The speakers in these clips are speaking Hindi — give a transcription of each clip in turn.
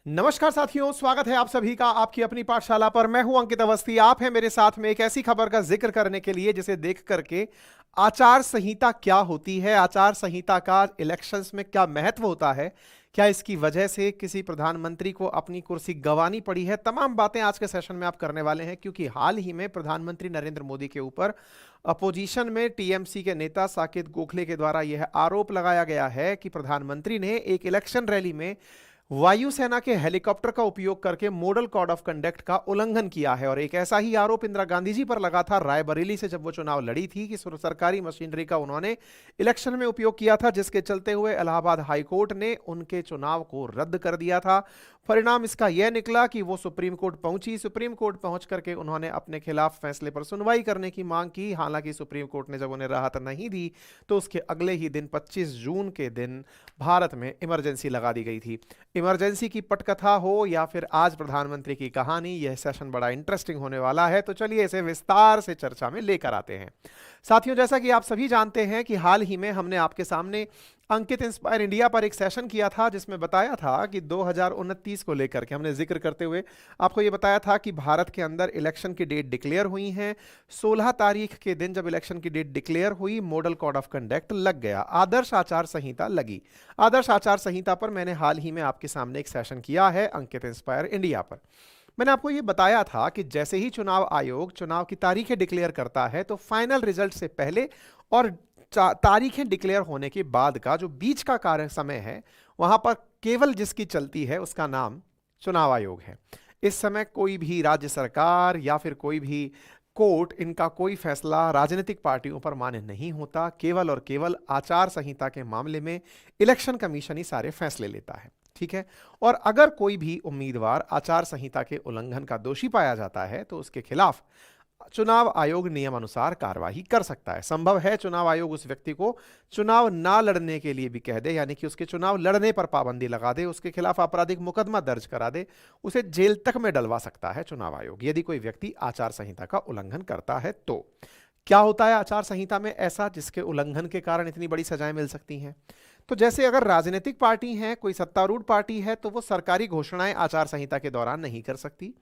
नमस्कार साथियों, स्वागत है आप सभी का आपकी अपनी पाठशाला पर। मैं हूं अंकित अवस्थी। आप हैं मेरे साथ में एक ऐसी खबर का जिक्र करने के लिए जिसे देख करके आचार संहिता क्या होती है, आचार संहिता का इलेक्शंस में क्या महत्व होता है, क्या इसकी वजह से किसी प्रधानमंत्री को अपनी कुर्सी गंवानी पड़ी है, तमाम बातें आज के सेशन में आप करने वाले हैं। क्योंकि हाल ही में प्रधानमंत्री नरेंद्र मोदी के ऊपर अपोजिशन में टीएमसी के नेता साकेत गोखले के द्वारा यह आरोप लगाया गया है कि प्रधानमंत्री ने एक इलेक्शन रैली में वायुसेना के हेलीकॉप्टर का उपयोग करके मॉडल कोड ऑफ कंडक्ट का उल्लंघन किया है। और एक ऐसा ही आरोप इंदिरा गांधी जी पर लगा था रायबरेली से, जब वो चुनाव लड़ी थी, कि सरकारी मशीनरी का उन्होंने इलेक्शन में उपयोग किया था, जिसके चलते हुए इलाहाबाद हाईकोर्ट ने उनके चुनाव को रद्द कर दिया था। परिणाम इसका यह निकला कि वो सुप्रीम कोर्ट पहुंची। सुप्रीम कोर्ट पहुंच करके उन्होंने अपने खिलाफ फैसले पर सुनवाई करने की मांग की। हालांकि सुप्रीम कोर्ट ने जब उन्हें राहत नहीं दी तो उसके अगले ही दिन 25 जून के दिन भारत में इमरजेंसी लगा दी गई थी। इमरजेंसी की पटकथा हो या फिर आज प्रधानमंत्री की कहानी, यह सेशन बड़ा इंटरेस्टिंग होने वाला है। तो चलिए इसे विस्तार से चर्चा में लेकर आते हैं। साथियों, जैसा कि आप सभी जानते हैं कि हाल ही में हमने आपके सामने अंकित इंस्पायर इंडिया पर एक सेशन किया था, जिसमें बताया था कि 2029 को लेकर के हमने जिक्र करते हुए आपको यह बताया था कि भारत के अंदर इलेक्शन की डेट डिक्लेयर हुई हैं। 16 तारीख के दिन जब इलेक्शन की डेट डिक्लेयर हुई, मॉडल कोड ऑफ कंडक्ट लग गया, आदर्श आचार संहिता लगी। आदर्श आचार संहिता पर मैंने हाल ही में आपके सामने एक सेशन किया है अंकित इंस्पायर इंडिया पर। मैंने आपको यह बताया था कि जैसे ही चुनाव आयोग चुनाव की तारीखें डिक्लेयर करता है, तो फाइनल रिजल्ट से पहले और तारीखें डिक्लेयर होने के बाद का जो बीच का कार्य समय है, वहां पर केवल जिसकी चलती है उसका नाम चुनाव आयोग है। इस समय कोई भी राज्य सरकार या फिर कोई भी कोर्ट, इनका कोई फैसला राजनीतिक पार्टियों पर मान्य नहीं होता। केवल और केवल आचार संहिता के मामले में इलेक्शन कमीशन ही सारे फैसले लेता है। ठीक है। और अगर कोई भी उम्मीदवार आचार संहिता के उल्लंघन का दोषी पाया जाता है तो उसके खिलाफ चुनाव आयोग नियमानुसार कार्रवाई कर सकता है। संभव है चुनाव आयोग उस व्यक्ति को चुनाव ना लड़ने के लिए भी कह दे, यानी कि उसके चुनाव लड़ने पर पाबंदी लगा दे, उसके खिलाफ आपराधिक मुकदमा दर्ज करा दे, उसे जेल तक में डलवा सकता है चुनाव आयोग, यदि कोई व्यक्ति आचार संहिता का उल्लंघन करता है। तो क्या होता है आचार संहिता में ऐसा जिसके उल्लंघन के कारण इतनी बड़ी सजाएं मिल सकती हैं? तो जैसे अगर राजनीतिक पार्टी है, कोई सत्तारूढ़ पार्टी है, तो वो सरकारी घोषणाएं आचार संहिता के दौरान नहीं कर सकती।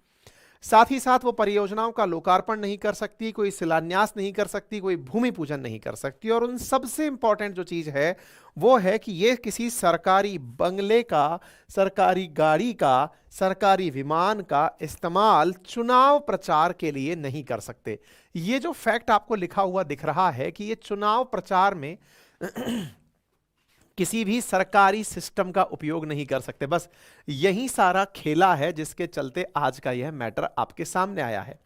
साथ ही साथ वो परियोजनाओं का लोकार्पण नहीं कर सकती, कोई शिलान्यास नहीं कर सकती, कोई भूमि पूजन नहीं कर सकती। और उन सबसे इंपॉर्टेंट जो चीज है वो है कि ये किसी सरकारी बंगले का, सरकारी गाड़ी का, सरकारी विमान का इस्तेमाल चुनाव प्रचार के लिए नहीं कर सकते। ये जो फैक्ट आपको लिखा हुआ दिख रहा है कि ये चुनाव प्रचार में किसी भी सरकारी सिस्टम का उपयोग नहीं कर सकते, बस यही सारा खेला है जिसके चलते आज का यह मैटर आपके सामने आया है।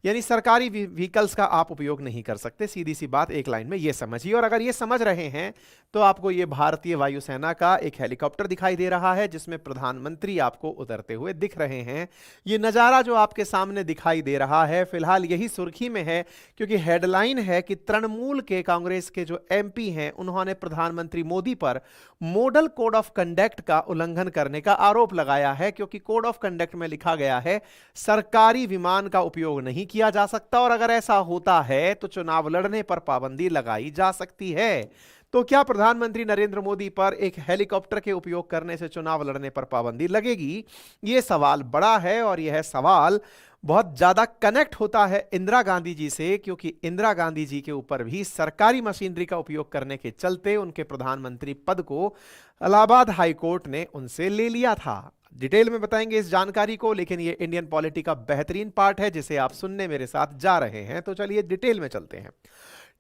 यानी सरकारी व्हीकल्स का आप उपयोग नहीं कर सकते, सीधी सी बात, एक लाइन में ये समझिए। और अगर ये समझ रहे हैं तो आपको ये भारतीय वायुसेना का एक हेलीकॉप्टर दिखाई दे रहा है जिसमें प्रधानमंत्री आपको उतरते हुए दिख रहे हैं। ये नज़ारा जो आपके सामने दिखाई दे रहा है फिलहाल यही सुर्खी में है, क्योंकि हेडलाइन है कि तृणमूल के, कांग्रेस के जो एमपी हैं, उन्होंने प्रधानमंत्री मोदी पर मॉडल कोड ऑफ कंडक्ट का उल्लंघन करने का आरोप लगाया है। क्योंकि कोड ऑफ कंडक्ट में लिखा गया है सरकारी विमान का उपयोग नहीं किया जा सकता, और अगर ऐसा होता है तो चुनाव लड़ने पर पाबंदी लगाई जा सकती है। तो क्या प्रधानमंत्री नरेंद्र मोदी पर एक हेलीकॉप्टर के उपयोग करने से चुनाव लड़ने पर पाबंदी लगेगी? यह सवाल बड़ा है, और यह सवाल बहुत ज्यादा कनेक्ट होता है इंदिरा गांधी जी से, क्योंकि इंदिरा गांधी जी के ऊपर भी सरकारी मशीनरी का उपयोग करने के चलते उनके प्रधानमंत्री पद को इलाहाबाद हाईकोर्ट ने उनसे ले लिया था। डिटेल में बताएंगे इस जानकारी को, लेकिन ये इंडियन पॉलिटी का बेहतरीन पार्ट है जिसे आप सुनने मेरे साथ जा रहे हैं। तो चलिए डिटेल में चलते हैं।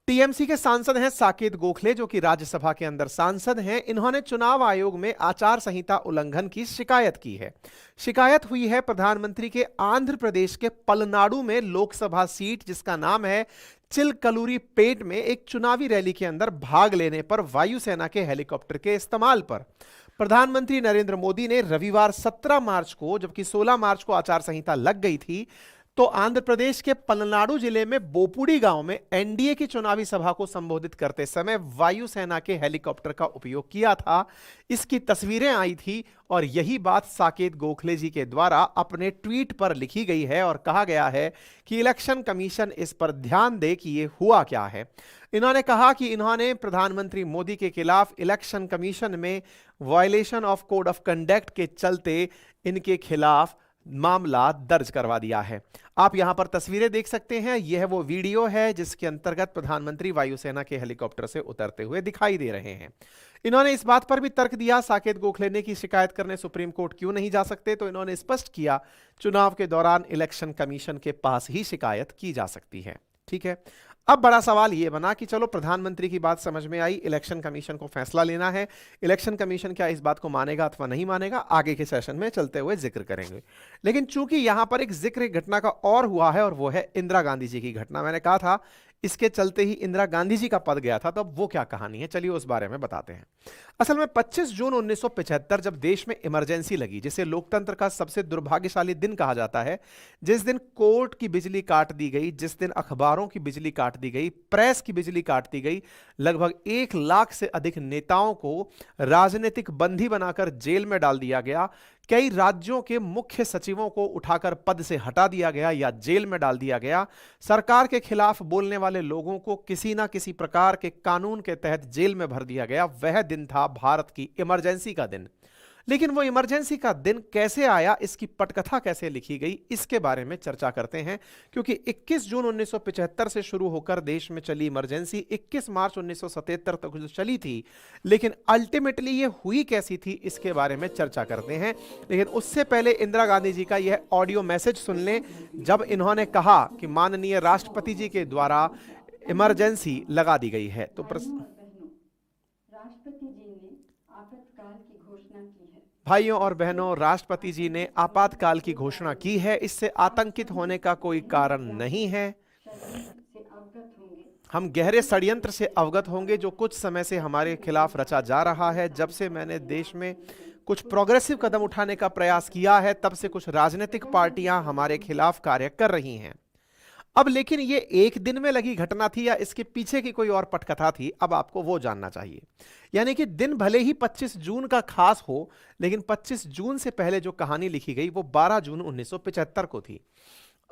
टीएमसी के सांसद हैं साकेत गोखले, जो कि राज्यसभा के अंदर सांसद हैं। इन्होंने चुनाव आयोग में आचार संहिता उल्लंघन की शिकायत की है। शिकायत हुई है प्रधानमंत्री के आंध्र प्रदेश के पलनाडु में लोकसभा सीट, जिसका नाम है चिलकलूरीपेट में, एक चुनावी रैली के अंदर भाग लेने पर वायुसेना के हेलीकॉप्टर के इस्तेमाल पर। प्रधानमंत्री नरेंद्र मोदी ने रविवार 17 मार्च को, जबकि 16 मार्च को आचार संहिता लग गई थी, तो आंध्र प्रदेश के पलनाडु जिले में बोपुडी गांव में एनडीए की चुनावी सभा को संबोधित करते समय वायुसेना के हेलीकॉप्टर का उपयोग किया था। इसकी तस्वीरें आई थी और यही बात साकेत गोखले जी के द्वारा अपने ट्वीट पर लिखी गई है और कहा गया है कि इलेक्शन कमीशन इस पर ध्यान दे कि ये हुआ क्या है। इन्होंने कहा कि इन्होंने प्रधानमंत्री मोदी के खिलाफ इलेक्शन कमीशन में violation of code of conduct के चलते इनके खिलाफ मामला दर्ज करवा दिया है। आप यहां पर तस्वीरें देख सकते हैं, यह वो वीडियो है जिसके अंतर्गत प्रधानमंत्री वायुसेना के हेलीकॉप्टर से उतरते हुए दिखाई दे रहे हैं। इन्होंने इस बात पर भी तर्क दिया साकेत गोखले ने कि शिकायत करने सुप्रीम कोर्ट क्यों नहीं जा सकते, तो इन्होंने स्पष्ट किया चुनाव के दौरान इलेक्शन कमीशन के पास ही शिकायत की जा सकती है। ठीक है, अब बड़ा सवाल यह बना कि चलो प्रधानमंत्री की बात समझ में आई, इलेक्शन कमीशन को फैसला लेना है। इलेक्शन कमीशन क्या इस बात को मानेगा अथवा नहीं मानेगा, आगे के सेशन में चलते हुए जिक्र करेंगे। लेकिन चूंकि यहां पर एक जिक्र घटना का और हुआ है और वो है इंदिरा गांधी जी की घटना। मैंने कहा था इसके चलते ही इंदिरा गांधी जी का पद गया था, तो अब वो क्या कहानी है, चलिए उस बारे में बताते हैं। असल में 25 जून 1975 जब देश में इमरजेंसी लगी, जिसे लोकतंत्र का सबसे दुर्भाग्यशाली दिन कहा जाता है, जिस दिन कोर्ट की बिजली काट दी गई, जिस दिन अखबारों की बिजली काट दी गई, प्रेस की बिजली काट दी गई, लगभग 1 लाख से अधिक नेताओं को राजनीतिक बंदी बनाकर जेल में डाल दिया गया, कई राज्यों के मुख्य सचिवों को उठाकर पद से हटा दिया गया या जेल में डाल दिया गया, सरकार के खिलाफ बोलने वाले लोगों को किसी ना किसी प्रकार के कानून के तहत जेल में भर दिया गया। वह दिन था भारत की इमरजेंसी का दिन। लेकिन वो इमरजेंसी का दिन कैसे आया, इसकी पटकथा कैसे लिखी गई, इसके बारे में चर्चा करते हैं। क्योंकि 21 जून 1975 से शुरू होकर देश में चली इमरजेंसी 21 मार्च 1977 तक जो चली थी, लेकिन अल्टीमेटली ये हुई कैसी थी, इसके बारे में चर्चा करते हैं। लेकिन उससे पहले इंदिरा गांधी जी का यह ऑडियो मैसेज सुन लें, जब इन्होंने कहा कि माननीय राष्ट्रपति जी के द्वारा इमरजेंसी लगा दी गई है। तो राष्ट्रपति जी ने आपातकाल की घोषणा की है। भाइयों और बहनों, राष्ट्रपति जी ने आपातकाल की घोषणा की है, इससे आतंकित होने का कोई कारण नहीं है। हम गहरे षड्यंत्र से अवगत होंगे जो कुछ समय से हमारे खिलाफ रचा जा रहा है। जब से मैंने देश में कुछ प्रोग्रेसिव कदम उठाने का प्रयास किया है, तब से कुछ राजनीतिक पार्टियां हमारे खिलाफ कार्य कर रही हैं। अब लेकिन ये एक दिन में लगी घटना थी या इसके पीछे की कोई और पटकथा थी, अब आपको वो जानना चाहिए। यानी कि दिन भले ही 25 जून का खास हो, लेकिन 25 जून से पहले जो कहानी लिखी गई वो 12 जून 1975 को थी।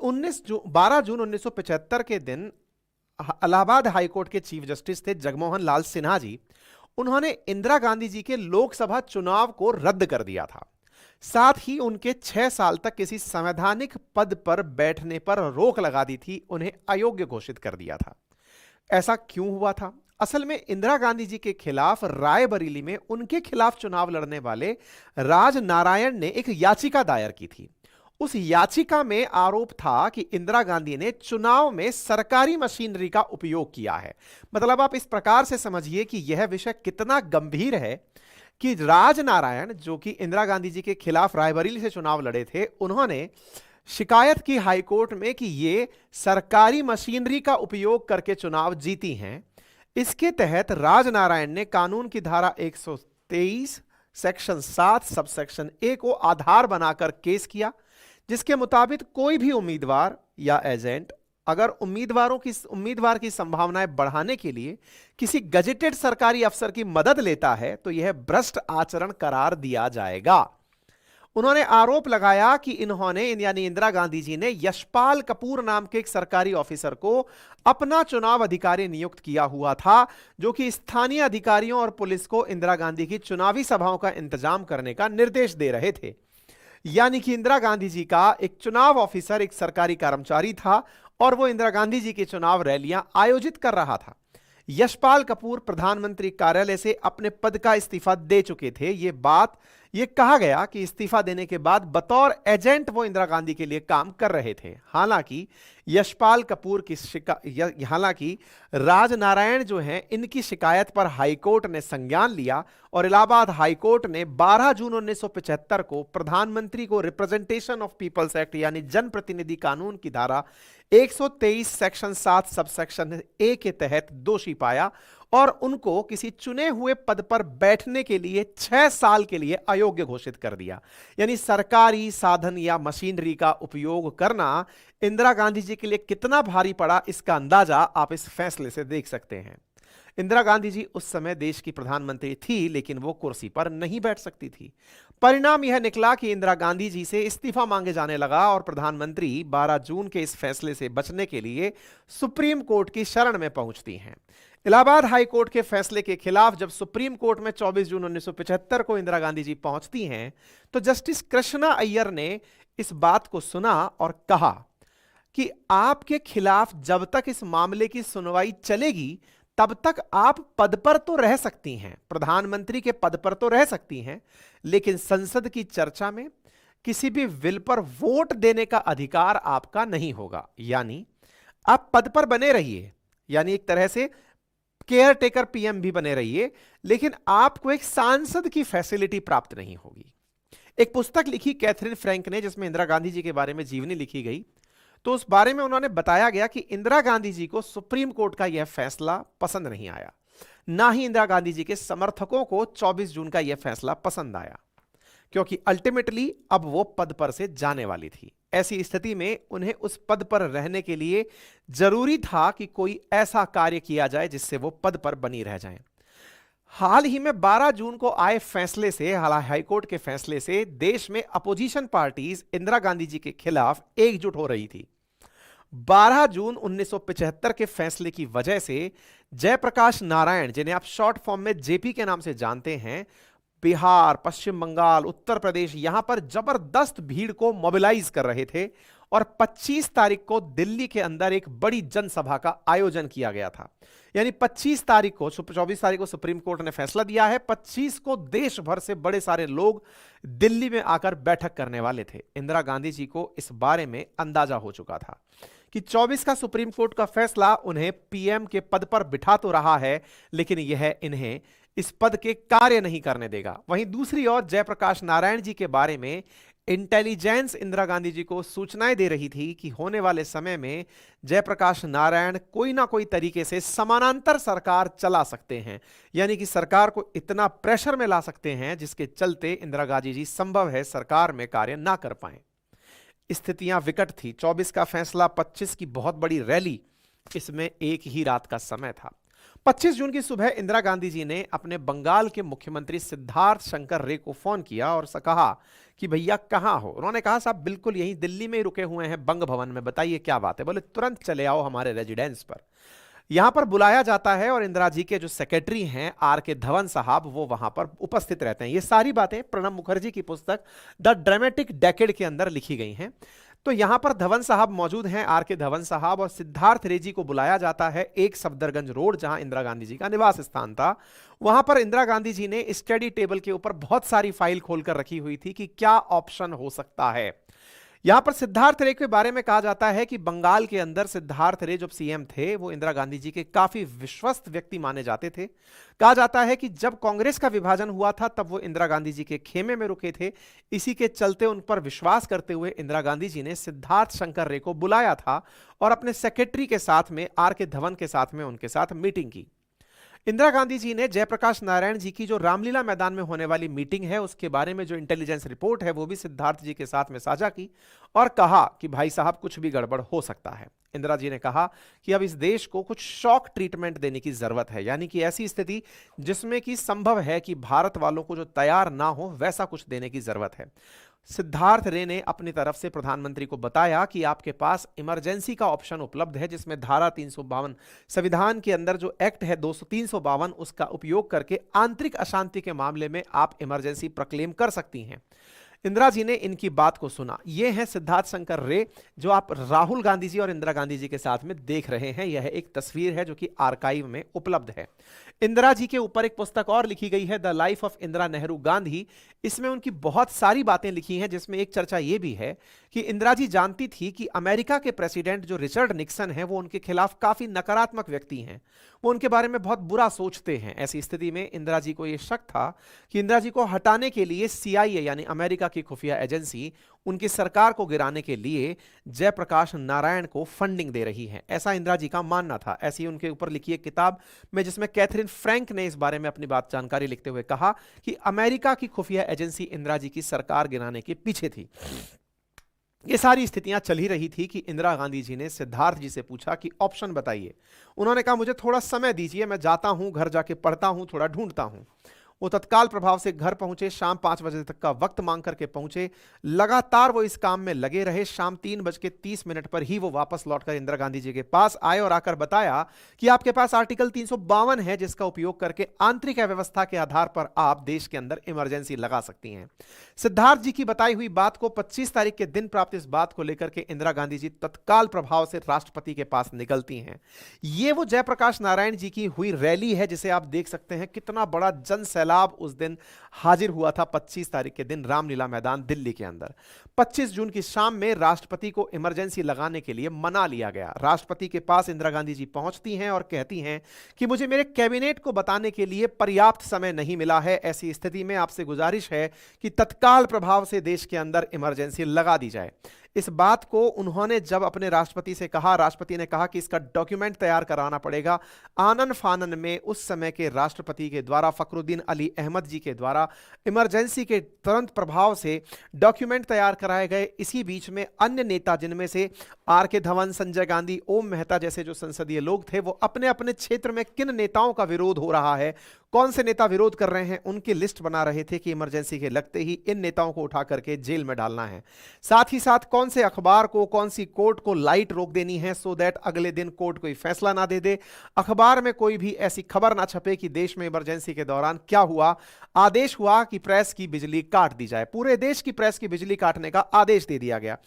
12 जून 1975 के दिन इलाहाबाद हाईकोर्ट के चीफ जस्टिस थे जगमोहन लाल सिन्हा जी। उन्होंने इंदिरा गांधी जी के लोकसभा चुनाव को रद्द कर दिया था। साथ ही उनके 6 साल तक किसी संवैधानिक पद पर बैठने पर रोक लगा दी थी, उन्हें अयोग्य घोषित कर दिया था। ऐसा क्यों हुआ था? असल में इंदिरा गांधी जी के खिलाफ रायबरेली में उनके खिलाफ चुनाव लड़ने वाले राज नारायण ने एक याचिका दायर की थी। उस याचिका में आरोप था कि इंदिरा गांधी ने चुनाव में सरकारी मशीनरी का उपयोग किया है। मतलब आप इस प्रकार से समझिए कि यह विषय कितना गंभीर है कि राज नारायण, जो कि इंदिरा गांधी जी के खिलाफ रायबरेली से चुनाव लड़े थे, उन्होंने शिकायत की हाईकोर्ट में कि ये सरकारी मशीनरी का उपयोग करके चुनाव जीती हैं। इसके तहत राज नारायण ने कानून की धारा 123 सेक्शन 7 सबसेक्शन ए को आधार बनाकर केस किया, जिसके मुताबिक कोई भी उम्मीदवार या एजेंट अगर उम्मीदवार की संभावनाएं बढ़ाने के लिए किसी गजेटेड सरकारी अफसर की मदद लेता है तो यह भ्रष्ट आचरण करार दिया जाएगा। उन्होंने आरोप लगाया कि इन्होंने यानी इंदिरा गांधी जी ने यशपाल कपूर नाम के एक सरकारी ऑफिसर को अपना चुनाव अधिकारी नियुक्त किया हुआ था, जो कि स्थानीय अधिकारियों और पुलिस को इंदिरा गांधी की चुनावी सभाओं का इंतजाम करने का निर्देश दे रहे थे। यानी कि इंदिरा गांधी जी का एक चुनाव ऑफिसर एक सरकारी कर्मचारी था और वो इंदिरा गांधी जी की चुनाव रैलियां आयोजित कर रहा था। यशपाल कपूर प्रधानमंत्री कार्यालय से अपने पद का इस्तीफा दे चुके थे। ये कहा गया कि इस्तीफा देने के बाद बतौर एजेंट वो इंदिरा गांधी के लिए काम कर रहे थे। हालांकि यशपाल कपूर की हालांकि राज नारायण जो हैं, इनकी शिकायत पर हाईकोर्ट ने संज्ञान लिया और इलाहाबाद हाईकोर्ट ने 12 जून 1975 को प्रधानमंत्री को रिप्रेजेंटेशन ऑफ पीपल्स एक्ट यानी जनप्रतिनिधि कानून की धारा 123 सेक्शन 7 सबसेक्शन ए के तहत दोषी पाया और उनको किसी चुने हुए पद पर बैठने के लिए 6 साल के लिए अयोग्य घोषित कर दिया। यानी सरकारी साधन या मशीनरी का उपयोग करना इंदिरा गांधी जी के लिए कितना भारी पड़ा, इसका अंदाजा आप इस फैसले से देख सकते हैं। इंदिरा गांधी जी उस समय देश की प्रधानमंत्री थी, लेकिन वो कुर्सी पर नहीं बैठ सकती थी। परिणाम यह निकला कि इंदिरा गांधी जी से इस्तीफा मांगे जाने लगा और प्रधानमंत्री 12 जून के इस फैसले से बचने के लिए सुप्रीम कोर्ट की शरण में पहुंचती हैं। इलाहाबाद हाई कोर्ट के फैसले के खिलाफ जब सुप्रीम कोर्ट में 24 जून 1975 को इंदिरा गांधी जी पहुंचती हैं, तो जस्टिस कृष्णा अय्यर ने इस बात को सुना और कहा कि आपके खिलाफ जब तक इस मामले की सुनवाई चलेगी तब तक आप पद पर तो रह सकती हैं, प्रधानमंत्री के पद पर तो रह सकती हैं, लेकिन संसद की चर्चा में किसी भी बिल पर वोट देने का अधिकार आपका नहीं होगा। यानी आप पद पर बने रहिए, यानी एक तरह से केयर टेकर पीएम भी बने रहिए, लेकिन आपको एक सांसद की फैसिलिटी प्राप्त नहीं होगी। एक पुस्तक लिखी कैथरीन फ्रैंक ने, जिसमें इंदिरा गांधी जी के बारे में जीवनी लिखी गई, तो उस बारे में उन्होंने बताया गया कि इंदिरा गांधी जी को सुप्रीम कोर्ट का यह फैसला पसंद नहीं आया, ना ही इंदिरा गांधी जी के समर्थकों को 24 जून का यह फैसला पसंद आया, क्योंकि अल्टीमेटली अब वो पद पर से जाने वाली थी। ऐसी स्थिति में उन्हें उस पद पर रहने के लिए जरूरी था कि कोई ऐसा कार्य किया जाए जिससे वो पद पर बनी रह जाएं। हाल ही में 12 जून को आए फैसले से, हाईकोर्ट के फैसले से देश में अपोजिशन पार्टीज इंदिरा गांधी जी के खिलाफ एकजुट हो रही थी। 12 जून 1975 के फैसले की वजह से जयप्रकाश नारायण, जिन्हें आप शॉर्ट फॉर्म में जेपी के नाम से जानते हैं, बिहार, पश्चिम बंगाल, उत्तर प्रदेश, यहां पर जबरदस्त भीड़ को मोबिलाइज कर रहे थे और 25 तारीख को दिल्ली के अंदर एक बड़ी जनसभा का आयोजन किया गया था। यानी 25 तारीख को, 24 तारीख को सुप्रीम कोर्ट ने फैसला दिया है, 25 को देश भर से बड़े सारे लोग दिल्ली में आकर बैठक करने वाले थे। इंदिरा गांधी जी को इस बारे में अंदाजा हो चुका था कि 24 का सुप्रीम कोर्ट का फैसला उन्हें पीएम के पद पर बिठा तो रहा है, लेकिन यह इन्हें इस पद के कार्य नहीं करने देगा। वहीं दूसरी ओर जयप्रकाश नारायण जी के बारे में इंटेलिजेंस इंदिरा गांधी जी को सूचनाएं दे रही थी कि होने वाले समय में जयप्रकाश नारायण कोई ना कोई तरीके से समानांतर सरकार चला सकते हैं, यानी कि सरकार को इतना प्रेशर में ला सकते हैं जिसके चलते इंदिरा गांधी जी संभव है सरकार में कार्य ना कर पाए। स्थितियां विकट थी। 24 का फैसला, 25 की बहुत बड़ी रैली, इसमें एक ही रात का समय था। 25 जून की सुबह इंदिरा गांधी जी ने अपने बंगाल के मुख्यमंत्री सिद्धार्थ शंकर रे को फोन किया और कहा कि भैया कहां हो। उन्होंने कहा साहब बिल्कुल यहीं दिल्ली में ही रुके हुए हैं, बंग भवन में, बताइए क्या बात है। बोले तुरंत चले आओ हमारे रेजिडेंस पर। यहां पर बुलाया जाता है और इंदिरा जी के जो सेक्रेटरी हैं आर के धवन साहब, वो वहां पर उपस्थित रहते हैं। ये सारी बातें प्रणब मुखर्जी की पुस्तक द ड्रामेटिक डेकेड के अंदर लिखी गई हैं। तो यहां पर धवन साहब मौजूद हैं, आर के धवन साहब, और सिद्धार्थ रे जी को बुलाया जाता है एक सफदरगंज रोड, जहां इंदिरा गांधी जी का निवास स्थान था। वहां पर इंदिरा गांधी जी ने स्टडी टेबल के ऊपर बहुत सारी फाइल खोलकर रखी हुई थी कि क्या ऑप्शन हो सकता है। यहां पर सिद्धार्थ रे के बारे में कहा जाता है कि बंगाल के अंदर सिद्धार्थ रे जब सीएम थे, वो इंदिरा गांधी जी के काफी विश्वस्त व्यक्ति माने जाते थे। कहा जाता है कि जब कांग्रेस का विभाजन हुआ था तब वो इंदिरा गांधी जी के खेमे में रुके थे। इसी के चलते उन पर विश्वास करते हुए इंदिरा गांधी जी ने सिद्धार्थ शंकर रे को बुलाया था और अपने सेक्रेटरी के साथ में, आर के धवन के साथ में, उनके साथ मीटिंग की। इंदिरा गांधी जी ने जयप्रकाश नारायण जी की जो रामलीला मैदान में होने वाली मीटिंग है उसके बारे में जो इंटेलिजेंस रिपोर्ट है वो भी सिद्धार्थ जी के साथ में साझा की और कहा कि भाई साहब कुछ भी गड़बड़ हो सकता है। इंदिरा जी ने कहा कि अब इस देश को कुछ शॉक ट्रीटमेंट देने की जरूरत है, यानी कि ऐसी स्थिति जिसमें कि संभव है कि भारत वालों को जो तैयार ना हो वैसा कुछ देने की जरूरत है। सिद्धार्थ रे ने अपनी तरफ से प्रधानमंत्री को बताया कि आपके पास इमरजेंसी का ऑप्शन उपलब्ध है, जिसमें धारा 352 संविधान के अंदर जो एक्ट है 352 उसका उपयोग करके आंतरिक अशांति के मामले में आप इमरजेंसी प्रोक्लेम कर सकती हैं। इंदिरा जी ने इनकी बात को सुना। ये हैं सिद्धार्थ शंकर रे, जो आप राहुल गांधी जी और इंदिरा गांधी जी के साथ में देख रहे हैं। यह एक तस्वीर है जो कि आर्काइव में उपलब्ध है। इंदिरा जी के ऊपर एक पुस्तक और लिखी गई है, the life of Indira Nehru Gandhi. इसमें उनकी बहुत सारी बातें लिखी हैं, जिसमें एक चर्चा यह भी है कि इंदिरा जी जानती थी कि अमेरिका के प्रेसिडेंट जो रिचर्ड निक्सन हैं वो उनके खिलाफ काफी नकारात्मक व्यक्ति हैं, वो उनके बारे में बहुत बुरा सोचते हैं। ऐसी स्थिति में इंदिरा जी को यह शक था कि इंदिरा जी को हटाने के लिए CIA यानी अमेरिका की खुफिया एजेंसी उनकी सरकार को गिराने के लिए जयप्रकाश नारायण को फंडिंग दे रही है, ऐसा इंदिरा जी का मानना था। ऐसी उनके ऊपर लिखी एक किताब में जिसमें कैथरीन फ्रैंक ने इस बारे में अपनी बात जानकारी लिखते हुए कहा कि अमेरिका की खुफिया एजेंसी इंदिरा जी की सरकार गिराने के पीछे थी। ये सारी स्थितियां चल ही रही थी कि इंदिरा गांधी जी ने सिद्धार्थ जी से पूछा कि ऑप्शन बताइए। उन्होंने कहा मुझे थोड़ा समय दीजिए, मैं जाता हूं, घर जाके पढ़ता हूं, थोड़ा ढूंढता हूं। वो तत्काल प्रभाव से घर पहुंचे, शाम 5 बजे तक का वक्त मांग करके पहुंचे। लगातार वो इस काम में लगे रहे। शाम 3:30 पर ही वो वापस लौटकर इंदिरा गांधी जी के पास आए और आकर बताया कि आपके पास आर्टिकल 352 है, जिसका उपयोग करके आंतरिक अव्यवस्था के आधार पर आप देश के अंदर इमरजेंसी लगा सकती हैं। सिद्धार्थ जी की बताई हुई बात को 25 तारीख के दिन प्राप्त इस बात को लेकर के इंदिरा गांधी जी तत्काल प्रभाव से राष्ट्रपति के पास निकलती हैं। ये वो जयप्रकाश नारायण जी की हुई रैली है, जिसे आप देख सकते हैं कितना बड़ा जन सैलाब उस दिन हाजिर हुआ था। 25 तारीख के दिन रामलीला मैदान दिल्ली के अंदर 25 जून की शाम में राष्ट्रपति को इमरजेंसी लगाने के लिए मना लिया गया। राष्ट्रपति के पास इंदिरा गांधी जी पहुंचती हैं और कहती हैं कि मुझे मेरे कैबिनेट को बताने के लिए पर्याप्त समय नहीं मिला है, ऐसी स्थिति में आपसे गुजारिश है कि तत्काल प्रभाव से देश के अंदर इमरजेंसी लगा दी जाए। इस बात को उन्होंने जब अपने राष्ट्रपति से कहा, राष्ट्रपति ने कहा कि इसका डॉक्यूमेंट तैयार कराना पड़ेगा। आनन फानन में उस समय के राष्ट्रपति के द्वारा, फखरुद्दीन अली अहमद जी के द्वारा इमरजेंसी के तुरंत प्रभाव से डॉक्यूमेंट तैयार कराए गए। इसी बीच में अन्य नेता, जिनमें से आर के धवन, संजय गांधी, ओम मेहता जैसे जो संसदीय लोग थे, वो अपने अपने क्षेत्र में किन नेताओं का विरोध हो रहा है, कौन से नेता विरोध कर रहे हैं, उनकी लिस्ट बना रहे थे कि इमरजेंसी के लगते ही इन नेताओं को उठा करके जेल में डालना है। साथ ही साथ कौन से अखबार को, कौन सी कोर्ट को लाइट रोक देनी है, सो दैट अगले दिन कोर्ट कोई फैसला ना दे दे, अखबार में कोई भी ऐसी खबर ना छपे कि देश में इमरजेंसी के दौरान क्या हुआ। आदेश हुआ कि प्रेस की बिजली काट दी जाए। पूरे देश की प्रेस की बिजली काटने का आदेश दे दिया गया।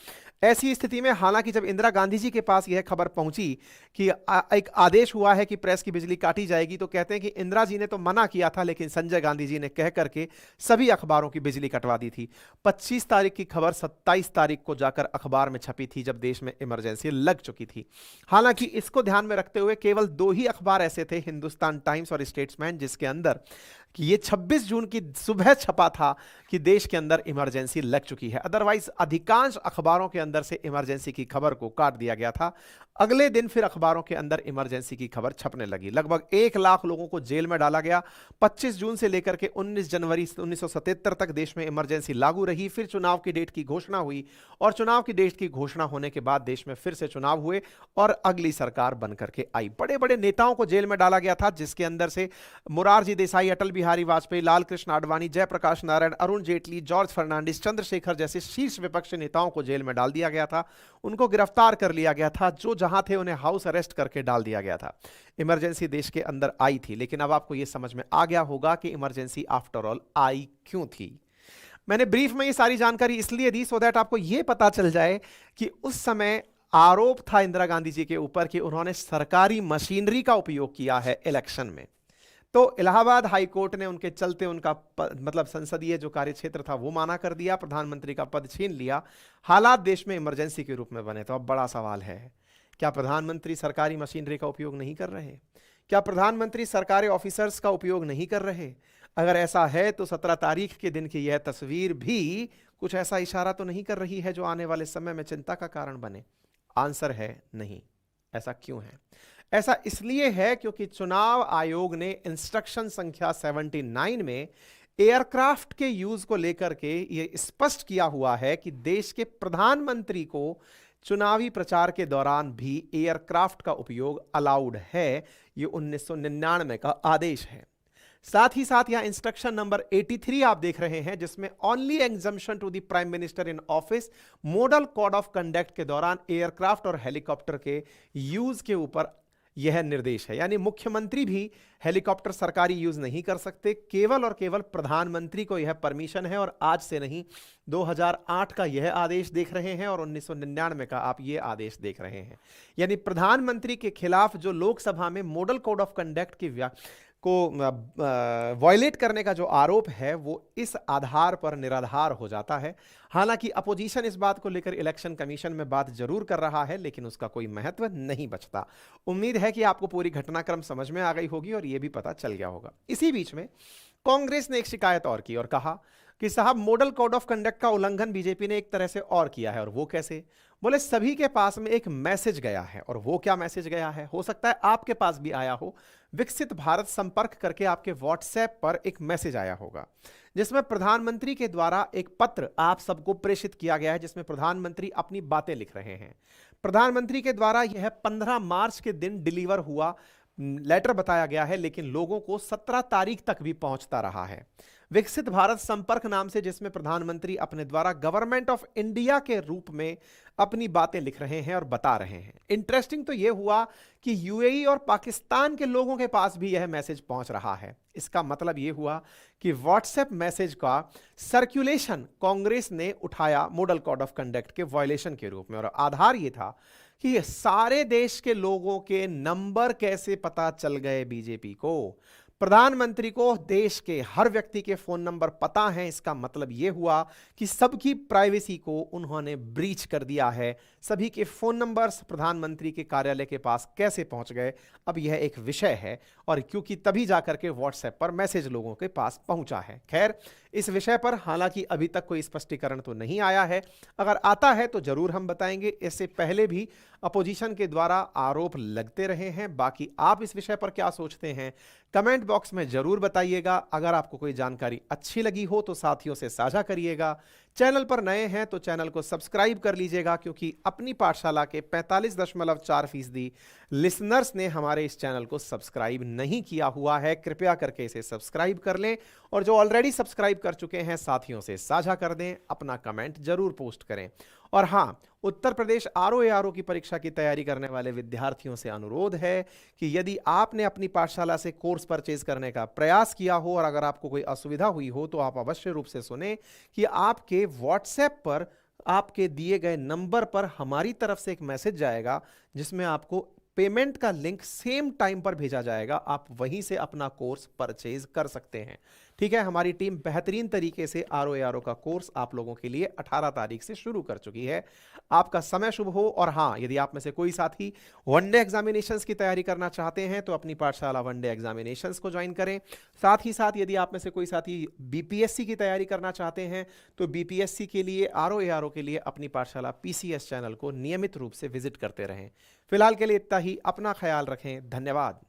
ऐसी स्थिति में हालांकि जब इंदिरा गांधी जी के पास यह खबर पहुंची कि एक आदेश हुआ है कि प्रेस की बिजली काटी जाएगी, तो कहते हैं कि इंदिरा जी ने तो मना किया था, लेकिन संजय गांधी जी ने कह करके सभी अखबारों की बिजली कटवा दी थी। 25 तारीख की खबर 27 तारीख को जाकर अखबार में छपी थी, जब देश में इमरजेंसी लग चुकी थी। हालांकि इसको ध्यान में रखते हुए केवल 2 ही अखबार ऐसे थे, हिंदुस्तान टाइम्स और स्टेट्समैन, जिसके अंदर कि ये 26 जून की सुबह छपा था कि देश के अंदर इमरजेंसी लग चुकी है। अदरवाइज अधिकांश अखबारों के अंदर से इमरजेंसी की खबर को काट दिया गया था। अगले दिन फिर अखबारों के अंदर इमरजेंसी की खबर छपने लगी। लगभग 1 लाख लोगों को जेल में डाला गया। 25 जून से लेकर के 19 जनवरी 1977 तक देश में इमरजेंसी लागू रही। फिर चुनाव की डेट की घोषणा हुई और चुनाव की डेट की घोषणा होने के बाद देश में फिर से चुनाव हुए और अगली सरकार बन करके आई। बड़े बड़े नेताओं को जेल में डाला गया था, जिसके अंदर से मोरारजी देसाई, अटल बिहारी वाजपेयी, लाल कृष्ण आडवाणी, जयप्रकाश नारायण, अरुण जेटली, जॉर्ज फर्नांडिस, चंद्रशेखर जैसे शीर्ष विपक्षी नेताओं को जेल में डाल दिया गया था। उनको गिरफ्तार कर लिया गया था। जो जहां थे उन्हें हाउस अरेस्ट करके डाल दिया गया था। इमरजेंसी देश के अंदर आई थी, लेकिन अब आपको यह समझ में आ गया होगा कि इमरजेंसी आफ्टर ऑल आई क्यों थी। मैंने ब्रीफ में ये सारी जानकारी इसलिए दी सो दैट आपको यह पता चल जाए कि उस समय आरोप था इंदिरा गांधी जी के ऊपर कि उन्होंने सरकारी मशीनरी का उपयोग किया है इलेक्शन में। तो इलाहाबाद हाई कोर्ट ने उनके चलते उनका मतलब संसदीय जो कार्यक्षेत्र था वो माना कर दिया, प्रधानमंत्री का पद छीन लिया। हालात देश में इमरजेंसी के रूप में बने। तो अब बड़ा सवाल है, क्या प्रधानमंत्री सरकारी मशीनरी का उपयोग नहीं कर रहे? क्या प्रधानमंत्री सरकारी ऑफिसर्स का उपयोग नहीं कर रहे? अगर ऐसा है तो 17 तारीख के दिन की यह तस्वीर भी कुछ ऐसा इशारा तो नहीं कर रही है जो आने वाले समय में चिंता का कारण बने? आंसर है नहीं। ऐसा क्यों है? ऐसा इसलिए है क्योंकि चुनाव आयोग ने इंस्ट्रक्शन संख्या 79 में एयरक्राफ्ट के यूज को लेकर के यह स्पष्ट किया हुआ है कि देश के प्रधानमंत्री को चुनावी प्रचार के दौरान भी एयरक्राफ्ट का उपयोग अलाउड है। यह 1999 का आदेश है। साथ ही साथ यहां इंस्ट्रक्शन नंबर 83 आप देख रहे हैं, जिसमें only exemption to the prime minister in office model code of conduct के दौरान एयरक्राफ्ट और हेलीकॉप्टर के यूज के ऊपर यह निर्देश है। यानी मुख्यमंत्री भी हेलीकॉप्टर सरकारी यूज नहीं कर सकते, केवल और केवल प्रधानमंत्री को यह परमिशन है। और आज से नहीं, 2008 का यह आदेश देख रहे हैं और 1999 का आप यह आदेश देख रहे हैं। यानी प्रधानमंत्री के खिलाफ जो लोकसभा में मॉडल कोड ऑफ कंडक्ट को वायलेट करने का जो आरोप है वो इस आधार पर निराधार हो जाता है। हालांकि अपोजिशन इस बात को लेकर इलेक्शन कमीशन में बात जरूर कर रहा है, लेकिन उसका कोई महत्व नहीं बचता। उम्मीद है कि आपको पूरी घटनाक्रम समझ में आ गई होगी और यह भी पता चल गया होगा। इसी बीच में कांग्रेस ने एक शिकायत और की और कहा कि साहब मॉडल कोड ऑफ कंडक्ट का उल्लंघन बीजेपी ने एक तरह से और किया है। और वो कैसे? बोले सभी के पास में एक मैसेज गया है। और वो क्या मैसेज गया है? हो सकता है आपके पास भी आया हो। विकसित भारत संपर्क करके आपके व्हाट्सएप पर एक मैसेज आया होगा, जिसमें प्रधानमंत्री के द्वारा एक पत्र आप सबको प्रेषित किया गया है, जिसमें प्रधानमंत्री अपनी बातें लिख रहे हैं। प्रधानमंत्री के द्वारा यह 15 मार्च के दिन डिलीवर हुआ लेटर बताया गया है, लेकिन लोगों को 17 तारीख तक भी पहुंचता रहा है। विकसित भारत संपर्क नाम से, जिसमें प्रधानमंत्री अपने द्वारा गवर्नमेंट ऑफ इंडिया के रूप में अपनी बातें लिख रहे हैं और बता रहे हैं। इंटरेस्टिंग तो यह हुआ कि यूएई और पाकिस्तान के लोगों के पास भी यह मैसेज पहुंच रहा है। इसका मतलब यह हुआ कि व्हाट्सएप मैसेज का सर्कुलेशन कांग्रेस ने उठाया मॉडल कोड ऑफ कंडक्ट के वायलेशन के रूप में। और आधार यह था कि ये सारे देश के लोगों के नंबर कैसे पता चल गए बीजेपी को। प्रधानमंत्री को देश के हर व्यक्ति के फोन नंबर पता हैं। इसका मतलब यह हुआ कि सबकी प्राइवेसी को उन्होंने ब्रीच कर दिया है। सभी के फोन नंबर्स प्रधानमंत्री के कार्यालय के पास कैसे पहुंच गए, अब यह एक विषय है। और क्योंकि तभी जाकर के व्हाट्सएप पर मैसेज लोगों के पास पहुंचा है। खैर, इस विषय पर हालांकि अभी तक कोई स्पष्टीकरण तो नहीं आया है। अगर आता है तो जरूर हम बताएंगे। इससे पहले भी अपोजिशन के द्वारा आरोप लगते रहे हैं। बाकी आप इस विषय पर क्या सोचते हैं, कमेंट बॉक्स में जरूर बताइएगा। अगर आपको कोई जानकारी अच्छी लगी हो तो साथियों से साझा करिएगा। चैनल पर नए हैं तो चैनल को सब्सक्राइब कर लीजिएगा, क्योंकि अपनी पाठशाला के 45.4% लिसनर्स ने हमारे इस चैनल को सब्सक्राइब नहीं किया हुआ है। कृपया करके इसे सब्सक्राइब कर लें, और जो ऑलरेडी सब्सक्राइब कर चुके हैं साथियों से साझा कर दें। अपना कमेंट जरूर पोस्ट करें। और हाँ, उत्तर प्रदेश आरओ की परीक्षा की तैयारी करने वाले विद्यार्थियों से अनुरोध है कि यदि आपने अपनी पाठशाला से कोर्स परचेज करने का प्रयास किया हो और अगर आपको कोई असुविधा हुई हो, तो आप अवश्य रूप से सुने कि आपके व्हाट्सएप पर आपके दिए गए नंबर पर हमारी तरफ से एक मैसेज जाएगा, जिसमें आपको पेमेंट का लिंक सेम टाइम पर भेजा जाएगा। आप वहीं से अपना कोर्स परचेज कर सकते हैं। ठीक है, हमारी टीम बेहतरीन तरीके से आरओ का कोर्स आप लोगों के लिए 18 तारीख से शुरू कर चुकी है। आपका समय शुभ हो। और हाँ, यदि आप में से कोई साथी वनडे एग्जामिनेशंस की तैयारी करना चाहते हैं तो अपनी पाठशाला वनडे एग्जामिनेशंस को ज्वाइन करें। साथ ही साथ यदि आप में से कोई साथी बीपीएससी की तैयारी करना चाहते हैं तो बीपीएससी के लिए आरओ के लिए अपनी पाठशाला पीसीएस चैनल को नियमित रूप से विजिट करते रहें। फिलहाल के लिए इतना ही। अपना ख्याल रखें। धन्यवाद।